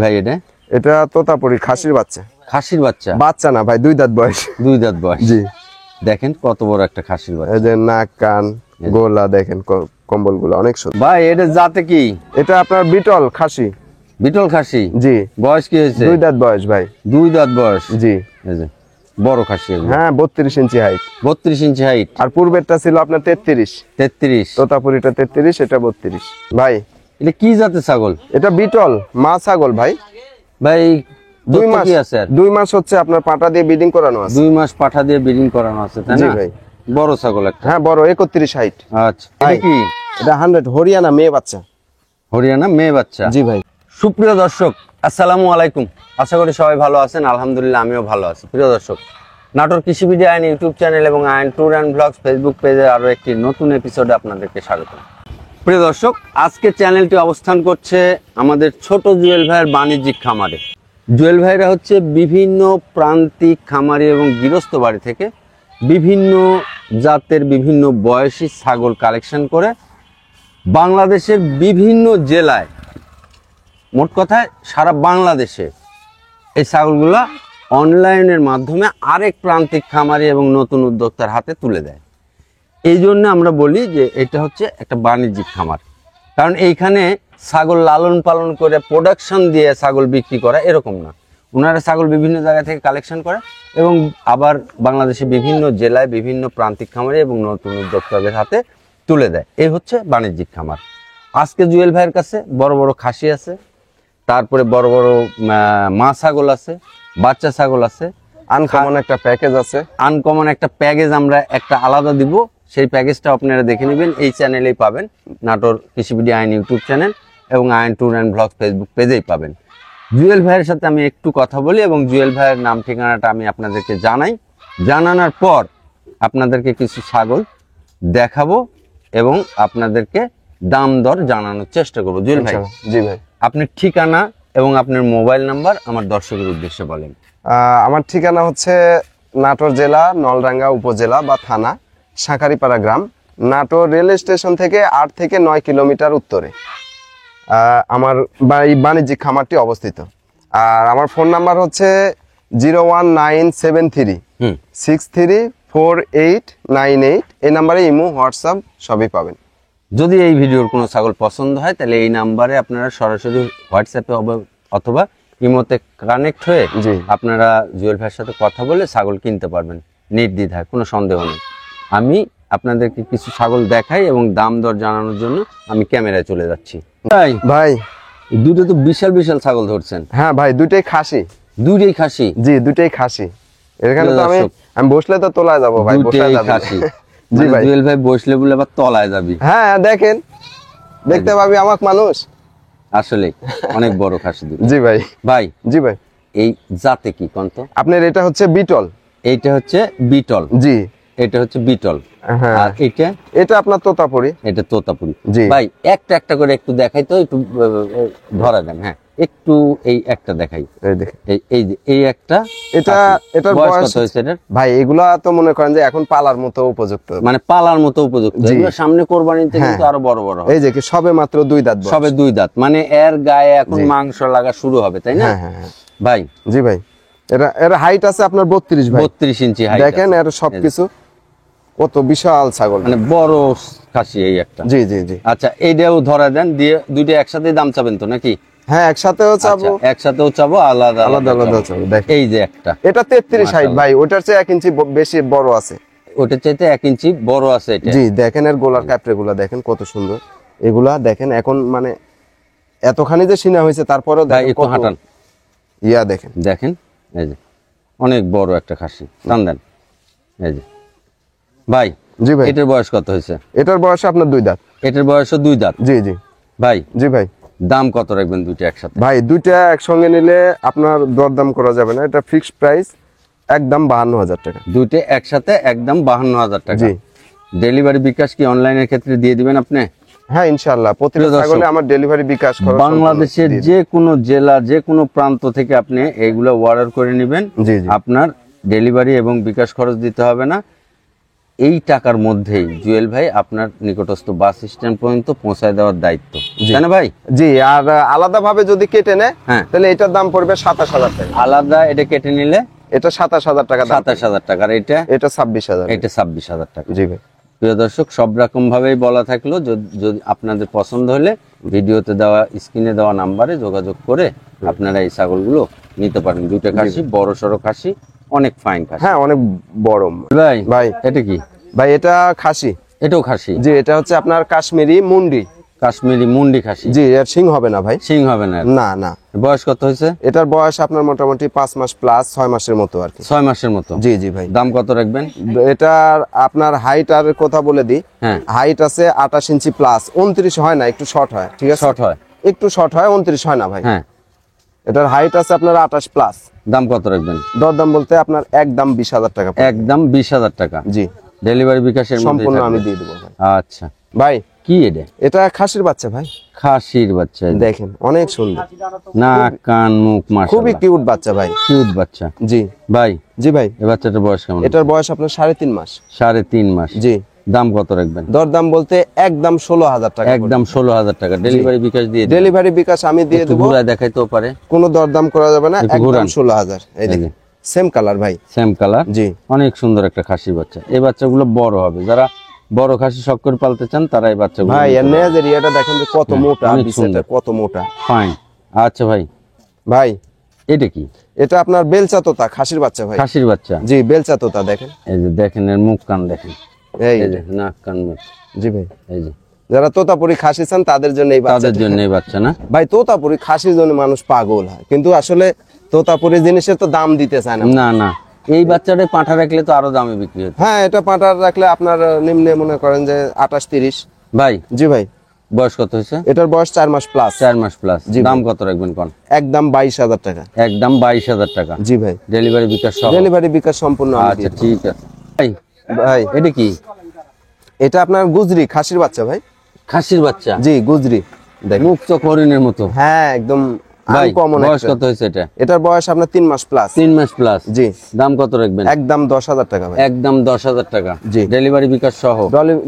ভাই এটা? এটা তোতাপুরি খাসির বাচ্চা। খাসির বাচ্চা? বাচ্চা না ভাই, 2 দাঁত বয়স। 2 দাঁত বয়স। জি। দেখেন কত বড় একটা খাসির বাচ্চা। এই যে নাক কান গোলা দেখেন, কম্বল গুলো অনেক সুন্দর। ভাই এটা জাতে কি? এটা আপনার বিটল খাসি। বিটল খাসি? জি। বয়স কি হয়েছে? 2 দাঁত বয়স ভাই। 2 দাঁত বয়স। জি। এই যে বড় খাসি। হ্যাঁ 32 ইঞ্চি হাইট। 32 ইঞ্চি হাইট। আর পূর্বেরটা ছিল আপনার 33। 33? তোতাপুরিটা 33, এটা 32 ভাই। এটা কি জাতের ছাগল? এটা বিটল মা ছাগল ভাই। ভাই 2 মাস আছে? 2 মাস হচ্ছে আপনার পাঠা দিয়ে ব্রিডিং করানো আছে। 2 মাস পাঠা দিয়ে ব্রিডিং করানো আছে, তাই জি না? ভাই। বড় ছাগল একটা। হ্যাঁ বড়, 31 হাইট। আচ্ছা এটা কি? এটা 100 হরিয়ানা মেয়ে বাচ্চা। হরিয়ানা মেয়ে বাচ্চা? জি ভাই। সুপ্রিয় দর্শক আসসালামু আলাইকুম, আশা করি সবাই ভালো আছেন। আলহামদুলিল্লাহ আমিও ভালো আছি। প্রিয় দর্শক, নাটোর কৃষি ভিডিও আইন ইউটিউব চ্যানেল এবং আইন ট্যুর অ্যান্ড ব্লগস ফেসবুক পেজে আরো একটি নতুন এপিসোডে আপনাদেরকে স্বাগত। প্রিয় দর্শক, আজকে চ্যানেলটি অবস্থান করছে আমাদের ছোট জুয়েল ভাইয়ের বাণিজ্যিক খামারে। জুয়েল ভাইরা হচ্ছে বিভিন্ন প্রান্তিক খামারি এবং গৃহস্থ বাড়ি থেকে বিভিন্ন জাতের বিভিন্ন বয়সী ছাগল কালেকশন করে বাংলাদেশের বিভিন্ন জেলায়, মোট কথায় সারা বাংলাদেশে এই ছাগলগুলা অনলাইনের মাধ্যমে আরেক প্রান্তিক খামারি এবং নতুন উদ্যোক্তার হাতে তুলে দেয়। এই জন্য আমরা বলি যে এটা হচ্ছে একটা বাণিজ্যিক খামার, কারণ এইখানে ছাগল লালন পালন করে প্রোডাকশন দিয়ে ছাগল বিক্রি করা এরকম না। ওনারা ছাগল বিভিন্ন জায়গা থেকে কালেকশন করে এবং আবার বাংলাদেশে বিভিন্ন জেলায় বিভিন্ন প্রান্তিক খামারি এবং নতুন উদ্যোক্তাদের হাতে তুলে দেয়। এই হচ্ছে বাণিজ্যিক খামার। আজকে জুয়েল ভাইয়ের কাছে বড় বড় খাসি আছে, তারপরে বড় বড় মা ছাগল আছে, বাচ্চা ছাগল আছে, আনকমন একটা প্যাকেজ আছে। আনকমন একটা প্যাকেজ আমরা একটা আলাদা দিব, সেই প্যাকেজটা আপনারা দেখে নেবেন। এই চ্যানেলেই পাবেন, নাটোর কৃষি ভিডিও আইন ইউটিউব চ্যানেল এবং আইন ট্যুর অ্যান্ড ব্লগ ফেসবুক পেজেই পাবেন। জুয়েল ভাইয়ের সাথে আমি একটু কথা বলি এবং জুয়েল ভাইয়ের নাম ঠিকানাটা আমি আপনাদেরকে জানাই। জানানোর পর আপনাদেরকে কিছু ছাগল দেখাবো এবং আপনাদেরকে দাম দর জানানোর চেষ্টা করবো। জুয়েল ভাই, জি ভাই, আপনার ঠিকানা এবং আপনার মোবাইল নাম্বার আমার দর্শকের উদ্দেশ্যে বলেন। আমার ঠিকানা হচ্ছে নাটোর জেলা নলডাঙ্গা উপজেলা বা থানা শাঁখারীপাড়া গ্রাম, নাটোর রেল স্টেশন থেকে 8 থেকে 9 কিলোমিটার উত্তরে আমার এই বাণিজ্যিক খামারটি অবস্থিত। আর আমার ফোন নাম্বার হচ্ছে 01973634898। এই নাম্বারে ইমো হোয়াটসঅ্যাপ সবই পাবেন। যদি এই ভিডিওর কোনো ছাগল পছন্দ হয় তাহলে এই নাম্বারে আপনারা সরাসরি হোয়াটসঅ্যাপে অথবা ইমোতে কানেক্ট হয়ে আপনারা জুয়েল ভাইয়ের সাথে কথা বলে ছাগল কিনতে পারবেন নির্দ্বিধায়, কোনো সন্দেহ নেই। আমি আপনাদেরকে কিছু ছাগল দেখাই এবং দাম দর জানানোর জন্য আমি ক্যামেরায় চলে যাচ্ছি। ভাই দুটো তো বিশাল বিশাল ছাগল ধরছেন। হ্যাঁ ভাই, দুইটাই খাসি। দুইটাই খাসি? জি, দুইটাই খাসি। এখানে তো আমি বসলে তো তোলায় যাবো ভাই, দুইটাই খাসি। জি ভাই, জুয়েল ভাই বসলে বলে আবার তলায় যাবি? হ্যাঁ দেখেন, দেখতে পাবি আমাক মানুষ। আসলে অনেক বড় খাসি দুটো। জি ভাই। ভাই জি ভাই, এই জাতে কি কোনটা? আপনার এটা হচ্ছে বিটল। এইটা হচ্ছে বিটল? জি। এটা হচ্ছে বিটল। হ্যাঁ। আর এটা আপনার তোতাপুরি। এটা তোতাপুরি। জি ভাই একটা একটা করে একটু দেখাই তো, একটু ধরা দেন। হ্যাঁ একটু এই একটা দেখাই। এই দেখেন, এই যে এই একটা। এটার বয়স কত হয়েছে এটার? ভাই এগুলা তো মনে করেন যে এখন পালার মতো উপযুক্ত, মানে পালার মতো উপযুক্ত। এগুলো সামনে কোরবানিতে কিন্তু আরো বড় বড়। এই যে কি সবে মাত্র 2 দাঁত বয়স। সবে 2 দাঁত, মানে এর গায়ে এখন মাংস লাগা শুরু হবে, তাই না? হ্যাঁ হ্যাঁ ভাই। জি ভাই, এর হাইট আছে আপনার 32 ভাই। 32 ইঞ্চি হাইট। দেখেন এর সবকিছু কত বিশাল ছাগল, মানে বড় খাসি এই একটা। জি জি জি। আচ্ছা এইটাও ধরা দেন, দিয়ে দুইটা একসাথে দাম চাবেন তো নাকি? হ্যাঁ একসাথেও চাবো। একসাথেও চাবো, আলাদা আলাদা চাবো। দেখ এই যে একটা, এটা 33 হাইট ভাই, ওটার চেয়ে 1 ইঞ্চি বেশি বড় আছে। ওটার চাইতে 1 ইঞ্চি বড় আছে এটা। জি দেখেন এর গোলার ক্যাপড়ে গুলা দেখেন কত সুন্দর। এগুলা দেখেন এখন মানে এতখানি যে সিনা হয়েছে তারপরেও দেখেন একটু হাঁটান। দেখেন দেখেন, এই যে অনেক বড় একটা খাসি। টান দেন। এই যে ভাই। জি ভাই। এটার বয়স কত হয়েছে? এটার বয়স আপনার 2 দাঁত। এটার বয়সও 2 দাঁত? জি জি ভাই। জি ভাই। দাম কত রাখবেন দুইটা একসাথে? ভাই দুইটা একসঙ্গে নিলে আপনার দরদাম করা যাবে না, এটা ফিক্সড প্রাইস, একদম 52,000 টাকা। দুইটা একসাথে একদম 52,000 টাকা। জি। ডেলিভারি বিকাশ কি অনলাইনের ক্ষেত্রে দিয়ে দিবেন আপনি? হ্যাঁ ইনশাআল্লাহ, প্রতিটা ছাগলে আমার ডেলিভারি বিকাশ খরচ বাংলাদেশের যে কোনো জেলা যে কোনো প্রান্ত থেকে আপনি এইগুলো অর্ডার করে নেবেন। জি জি। আপনার ডেলিভারি এবং বিকাশ খরচ দিতে হবে না। এই টাকার মধ্যেই জুয়েল ভাই আপনার নিকটস্থ বাস স্ট্যান্ড পর্যন্ত পৌঁছায় দেওয়ার দায়িত্ব, তাই না ভাই? জি, আর আলাদা ভাবে যদি কেটে নেয় হ্যাঁ। তাহলে এটার দাম পড়বে 27,000 টাকা। আলাদা এটা কেটে নিলে এটা 27,000 টাকা দাম। 27,000 টাকা, আর এটা 26,000। এটা 26,000 টাকা। জি ভাই। প্রিয় দর্শক, সব রকম ভাবেই বলা থাকলো, যদি আপনাদের পছন্দ হলে ভিডিওতে দেওয়া স্ক্রিনে দেওয়া নাম্বারে যোগাযোগ করে আপনারা এই ছাগলগুলো নিতে পারেন। দুইটা খাসি, বড় সড়ো খাসি, অনেক ফাইন খাসি। হ্যাঁ, অনেক বড় ভাই ভাই। এটা কি? ভাই এটা খাসি। এটাও খাসি? জি, এটা হচ্ছে আপনার কাশ্মীরি মুন্ডি। কাশ্মীরি মুন্ডি খাসি? জি, এর সিং হবে না ভাই। সিং হবে না? না না। বয়স কত হয়েছে? এটার বয়স আপনার মোটামুটি 5 মাস প্লাস, 6 মাসের মতো আর কি। 6 মাসের মতো? জি জি ভাই। দাম কত রাখবেন? এটার আপনার হাইট আর কথা বলে দিই। হ্যাঁ। হাইট আছে 28 ইঞ্চি প্লাস, 29 হয় না, একটু শর্ট হয়। ঠিক আছে, শর্ট হয়, একটু শর্ট হয়, 29 হয় না ভাই। হ্যাঁ। এটার হাইট আছে আপনার 28 প্লাস। দাম কত রাখবেন? দরদাম বলতে আপনার একদম 20,000 টাকা। একদম 20,000 টাকা? জি। ডেলিভারি বিকাশের মধ্যে সম্পূর্ণ আমি দিয়ে দেবো ভাই। আচ্ছা ভাই কি এটা? এটা খাসির বাচ্চা ভাই। খাসির বাচ্চা? দেখেন অনেক সুন্দর, নাক কান মুখ খুবই মাশাআল্লাহ, কিউট বাচ্চা ভাই। কিউট বাচ্চা। জি ভাই জি ভাই। এই বাচ্চাটার বয়স কেমন? এটার বয়স আপনার 3.5 মাস। 3.5 মাস? জি। দাম কত রাখবেন? দরদাম বলতে একদম 16,000 টাকা। একদম 16,000 টাকা। ডেলিভারি বিকাশ দিয়ে দিন। ডেলিভারি বিকাশ আমি দিয়ে দেবো। ঘুরায় দেখাইতেও পারে? কোনো দরদাম করা যাবে না, একটু একদম ঘুরান। 16,000। এই দেখেন সেম কালার ভাই। Same colour? জি। অনেক সুন্দর একটা খাসির বাচ্চা। এই বাচ্চাগুলো বড় হবে, যারা বড় খাসি শখ করে পালতে চান তারা এই বাচ্চাগুলো ভাই এর নেজ এরিয়াটা দেখেন যে কত মোটা, অনেক বিছেটা সুন্দর। কত মোটা। ফাইন। আচ্ছা ভাই ভাই এটা কি? এটা আপনার বেলচা তোতা খাসির বাচ্চা ভাই। খাসির বাচ্চা? জি, বেলচা তোতা দেখেন। এই যে দেখেন এর মুখ কান দেখেন, এই এই যে নাক কান মুখ। জি ভাই। এই যে যারা তোতাপুরি খাসি চান তাদের জন্য এই বাচ্চা। তাদের জন্য এই বাচ্চা না ভাই তোতাপুরি খাসির জন্য মানুষ পাগল হয়, কিন্তু আসলে তোতাপুরি জিনিসের তো দাম দিতে চায় না। না না, এই বাচ্চাটা পাঠা রাখলে তো আরো দামে বিক্রি হতো। হ্যাঁ, এটা পাটার রাখলে আপনার নিম্নে মনে করেন যে 28-30। ভাই জি ভাই। বয়স কত হয়েছে? এটার বয়স 4 মাস প্লাস। 4 মাস প্লাস। জি দাম ভাই। কত রাখবেন কোন? একদম 22,000 টাকা। একদম 22,000 টাকা? জি ভাই। ডেলিভারি বিকাশ সহ? ডেলিভারি বিকাশ সম্পূর্ণ আমি আচ্ছা দিয়ে দেব। ঠিক আছে। ভাই ভাই এটা কি? এটা আপনার গুজরি খাসির বাচ্চা ভাই। খাসির বাচ্চা? জি, গুজরি দেখেন। মুখ তো হরিণের মতো। হ্যাঁ, একদম ভাই আনকমন বয়স একটা। কত হয়েছে এটা? এটার বয়স আপনার 3 মাস প্লাস। 3 মাস প্লাস? জি। দাম কত রাখবেন? একদম 10,000 টাকা ভাই। একদম 10,000 টাকা? জি। ডেলিভারি বিকাশ সহ?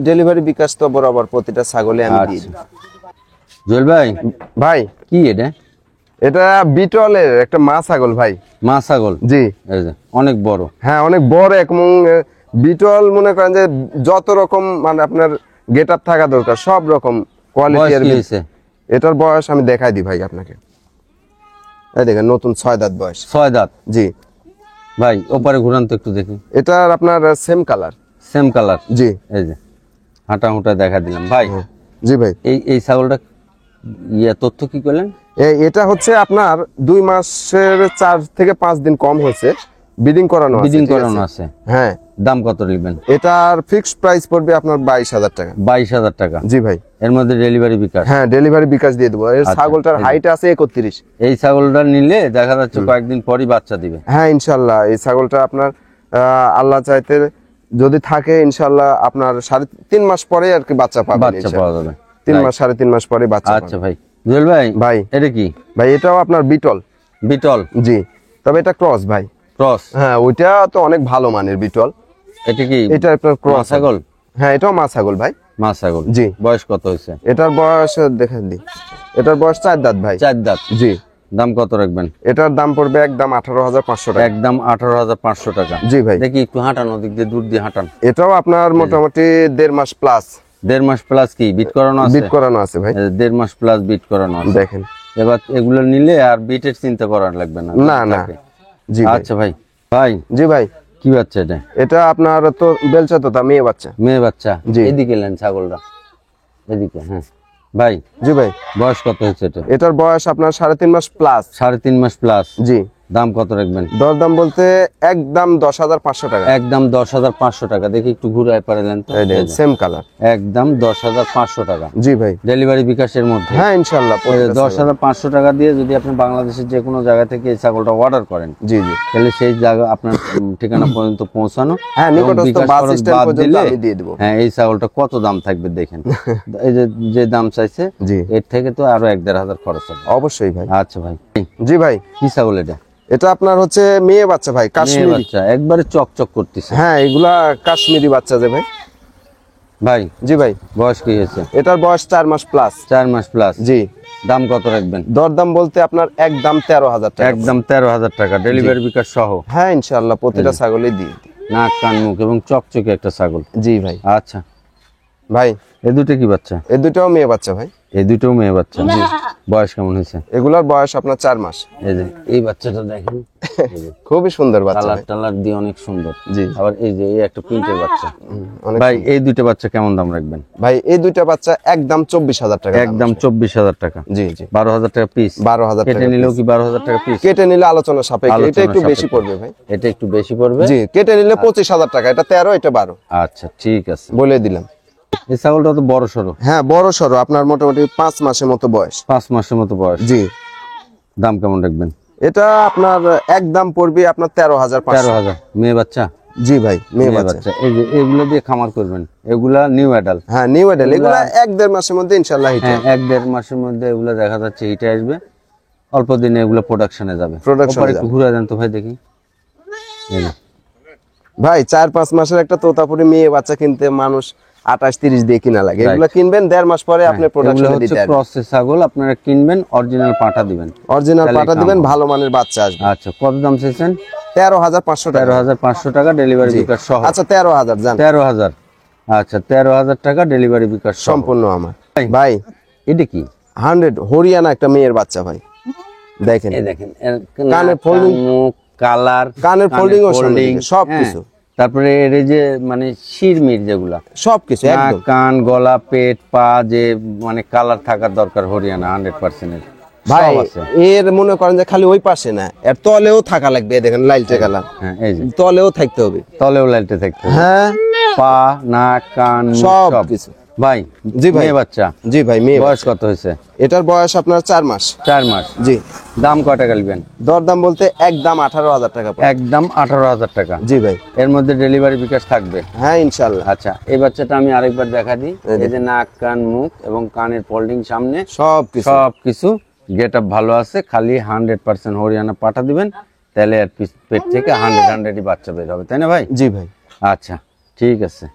ডেলিভারি বিকাশ তো বরাবর প্রতিটা ছাগলে আমি দিই। আচ্ছা জুয়েল ভাই ভাই কি এটা? এটা বিটলের একটা মা ছাগল ভাই। মা ছাগল? জি। এই যে অনেক বড়। হ্যাঁ, অনেক বড় এবং বিটল মনে করেন যে যত রকম মানে আপনার গেট আপ থাকা দরকার সব রকম বয়স কোয়ালিটি। কি হয়েছে? এটার বয়স আমি দেখাই দিই ভাই আপনাকে। এই দেখেন নতুন 6 দাঁত বয়স। 6 দাঁত? জি। ভাই ওপারে ঘুরান তো একটু দেখি। এটার আপনার সেম কালার। Same colour? জি। এই যে হাঁটা হুঁটা দেখা দিলাম ভাই। জি ভাই। এই ছাগলটা তথ্য কি করলেন? এটা হচ্ছে আপনার 2 মাসের 4 থেকে 5 দিন কম হয়েছে, বিডিং করানো আছে। বিডিং ঠিক করানো আছে? হ্যাঁ। দাম কত নেবেন? এটার ফিক্সড প্রাইস পড়বে আপনার 22,000 টাকা। 22,000 টাকা? জি ভাই। এর মধ্যে ডেলিভারি বিকাশ? হ্যাঁ, ডেলিভারি বিকাশ দিয়ে দেবো। এর আচ্ছা, ছাগলটার হাইট আছে 31। এই ছাগলটা নিলে দেখা যাচ্ছে কয়েকদিন পরই বাচ্চা দিবে। হ্যাঁ ইনশাল্লাহ, এই ছাগলটা আপনার আল্লাহ চাইতে যদি থাকে ইনশাল্লাহ আপনার 3.5 মাস পরে আর কি বাচ্চা পাবেন। বাচ্চা পাওয়া যাবে? 3 মাস 3.5 মাস পরে বাচ্চা আচ্ছা পাবেন। ভাই। জুয়েল ভাই ভাই এটা কি? ভাই এটাও আপনার বিটল। বিটল? জি, তবে এটা ক্রস ভাই। ক্রস? হ্যাঁ, ওইটা তো অনেক ভালো মানের বিটল। এটা কি? এটা আপনার মা ক্রস ছাগল? হ্যাঁ, এটাও মা ছাগল ভাই। মা ছাগল? জি। বয়স কত হয়েছে? এটার বয়স দেখেন দিই। এটার বয়স 4 দাঁত ভাই। 4 দাঁত? জি। দাম কত রাখবেন? এটার দাম পড়বে একদম 18,500 টাকা। একদম 18,500 টাকা? জি ভাই। দেখি একটু হাঁটান, ওদিক দিয়ে দূর দিয়ে হাঁটান। এটাও আপনার মোটামুটি 1.5 মাস প্লাস। 1.5 মাস প্লাস? কি বিট করানো আছে? বিট করানো আছে ভাই। 1.5 মাস প্লাস বিট করানো আছে? দেখেন। এবার এগুলো নিলে আর বিটের চিন্তা করার লাগবে না? না না। থাকে। জি ভাই। আচ্ছা ভাই। ভাই জি ভাই। কি বাচ্চা এটা? এটা আপনার তো বেলচা তোতা মেয়ে বাচ্চা। মেয়ে বাচ্চা? জি। এদিকে নেন ছাগলটা, এদিকে। হ্যাঁ ভাই জি ভাই। বয়স কত হয়েছে এটা? এটার বয়স আপনার 3.5 মাস প্লাস। 3.5 মাস প্লাস? জি। দাম কত রাখবেন? দরদাম বলতে একদম 10,500 টাকা। একদম 10,500 টাকা? দেখি একটু ঘুরায় পারেন তো। Same colour. একদম 10,500 টাকা? জি ভাই। ডেলিভারি বিকাশের মধ্যে? হ্যাঁ ইনশাল্লাহ। 10,500 টাকা দিয়ে যদি আপনি বাংলাদেশের যে কোনো জায়গা থেকে এই ছাগলটা অর্ডার করেন, জি জি, তাহলে সেই জায়গা আপনার ঠিকানা পর্যন্ত পৌঁছানো, হ্যাঁ এবং নিকটস্থ বিকাশ বাস খরচ স্ট্যান্ড বাদ পর্যন্ত দিলে, আমি দিয়ে দেব। হ্যাঁ এই ছাগলটা কত দাম থাকবে দেখেন। এই যে দাম চাইছে, জি। এর থেকে তো আরো 1-1.5 হাজার খরচ হবে। অবশ্যই ভাই। আচ্ছা ভাই। জি ভাই। কি ছাগল এটা? এটা আপনার হচ্ছে মেয়ে বাচ্চা ভাই, মেয়ে কাশ্মীরি। বাচ্চা একবারে চকচক করতেছে। হ্যাঁ, এগুলা কাশ্মীরি বাচ্চা যে ভাই। ভাই জি ভাই, বয়স কি হয়েছে? এটার বয়স 4 মাস প্লাস। 4 মাস প্লাস। জি। দাম কত রাখবেন? দরদাম বলতে আপনার একদম 13,000 টাকা। একদম 13,000 টাকা, ডেলিভারি বিকাশ সহ। হ্যাঁ ইনশাআল্লাহ, প্রতিটা ছাগলই দিই। নাক কান মুখ এবং চকচকে একটা ছাগল। জি ভাই। আচ্ছা ভাই এই দুটো কি বাচ্চা? এই দুটোও মেয়ে বাচ্চা ভাই। এই দুটো মেয়ে বাচ্চা। বয়স কেমন হয়েছে? এগুলার বয়স আপনার 4 মাস। এই যে এই বাচ্চাটা দেখেন, খুবই সুন্দর বাচ্চা কালার ভাই। টালার দিয়ে অনেক সুন্দর। জি। আবার এই যে এই একটা প্রিন্টের বাচ্চা। অনেক ভাই এই দুটো বাচ্চা কেমন দাম রাখবেন? ভাই এই দুইটা বাচ্চা একদম 24,000 টাকা। একদম 24,000 টাকা। জি জি। 12,000 টাকা পিস। 12,000 কেটে টাকা নিলেও কি 12,000 টাকা পিস? কেটে নিলে আলোচনা সাপেক্ষে এটা আলোচনা একটু বেশি সাপেক্ষে। পড়বে ভাই। এটা একটু বেশি পড়বে। জি, কেটে নিলে 25,000 টাকা। এটা 13, এটা 12। আচ্ছা ঠিক আছে, বলে দিলাম। এই ছাগলটা তো বড় সড়ো। হ্যাঁ, বড় সরো, আপনার মোটামুটি 5 মাসের মতো বয়স। 5 মাসের মতো বয়স। জি। দাম কেমন রাখবেন? এটা আপনার একদম পড়বে আপনার 13,500। 13,000। মেয়ে বাচ্চা? জি ভাই, মেয়ে মেয়ে বাচ্চা। বাচ্চা। এই যে এগুলো দিয়ে খামার করবেন, এগুলা নিউ অ্যাডাল্ট। হ্যাঁ, নিউ এডেল। এগুলা 1-1.5 মাসের মধ্যে ইনশাআল্লাহ হিট হ্যাঁ 1-1.5 মাসের মধ্যে এগুলো দেখা যাচ্ছে হিটে আসবে। অল্প দিনে এগুলো প্রোডাকশনে যাবে। Production এ একটু যাবে। ঘুরে দেন তো ভাই দেখি। এই যে, ভাই 4-5 মাসের একটা তোতাপুরি মেয়ে বাচ্চা কিনতে মানুষ 28-30 দিয়ে কিনা লাগে। এগুলা কিনবেন 1.5 মাস পরে আপনি এগুলো প্রোডাকশনে হচ্ছে দিতে পারবেন। প্রসেস ছাগল, আপনারা কিনবেন অরিজিনাল পাঠা দিবেন। অরিজিনাল তাহলে পাটা কাম দিবেন, হবে। ভালো মানের বাচ্চা আসবে। আচ্ছা কত দাম চেয়েছেন? 13,500 টাকা। 13,500 টাকা, ডেলিভারি বিকাশ সহ। আচ্ছা 13,000 জান, 13,000। আচ্ছা 13,000 টাকা, ডেলিভারি বিকাশ সহ। সম্পূর্ণ আমার। ভাই। ভাই এটা কি? 100 হরিয়ানা একটা মেয়ের বাচ্চা ভাই, দেখেন। এই দেখেন এর কানের নাক, folding- কান, মুখ, কালার, কানের folding ও সামনের folding, দিকে, সব হ্যাঁ। কিছু। তারপরে এর এই যে মানে শিরমির যেগুলা সবকিছু নাক, একদম। কান, গলা, পেট, পা, যে মানে কালার থাকার দরকার হরিয়ানা 100% এর ভাই সব আছে। এর মনে করেন যে খালি ওই পাশে না, এর তলেও থাকা লাগবে। এই দেখেন লাইলটে কালার, হ্যাঁ এই যে তলেও থাকতে হবে। তলেও লাইটে থাকতে হবে। হ্যাঁ, পা, নাক, কান, মুখ, সব সব কিছু। ভাই। জি ভাই। মেয়ে বাচ্চা, জি ভাই, মেয়ে বয়স কত হয়েছে? এটার বয়স আপনার 4 মাস। 4 মাস। জি। দাম কয় টাকা নেবেন? দরদাম বলতে একদম 18,000 টাকা পড়ে। একদম 18,000 টাকা। জি ভাই। এর মধ্যে ডেলিভারি বিকাশ থাকবে। হ্যাঁ ইনশাআল্লাহ। আচ্ছা এই বাচ্চাটা আমি আরেকবার দেখা দিই। এই এই যে নাক, কান, মুখ এবং কানের ফোল্ডিং সামনে, সবকিছু। সবকিছু গেট আপ ভালো আছে। খালি 100% হরিয়ানা পাঠা দিবেন, তাহলে এর পেট থেকে 100-100ই বাচ্চা বের হবে, তাই না ভাই? জি ভাই। আচ্ছা ঠিক আছে।